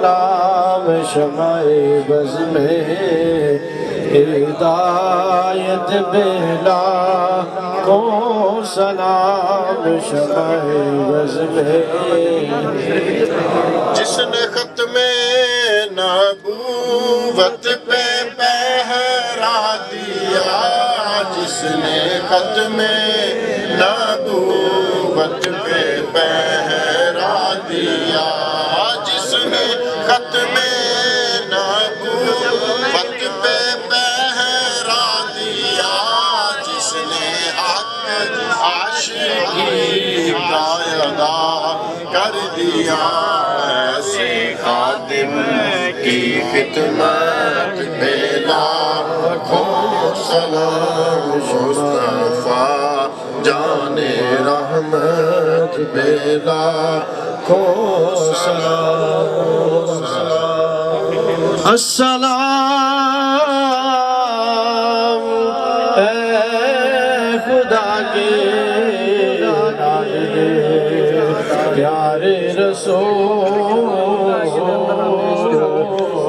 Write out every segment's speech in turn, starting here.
سلام شمع بز میں ہدایت بلا کو سلام شمع بز میں جس نے ختم نبوت پہ پہرا دیا، جس نے ختم نبوت پہ پہرا دیا، جس نے ختم نبوت پہ پہرا دیا، جس نے حق عاشقی کا ادا کر دیا، ایسے خادم کی خدمت پہ لاکھوں سلام، مصطفیٰ جان رحمت پہ لاکھوں سلام۔ السلام اے خدا کے پیارے رسول،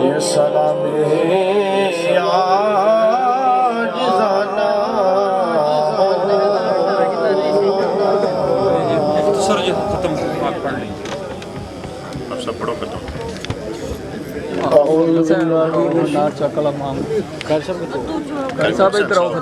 یہ سلام عاجزانہ سر جی ختم آپ پڑھ لیں اب سب پڑھو ختم۔ نار چکل امام کر صاحب ادھر آؤ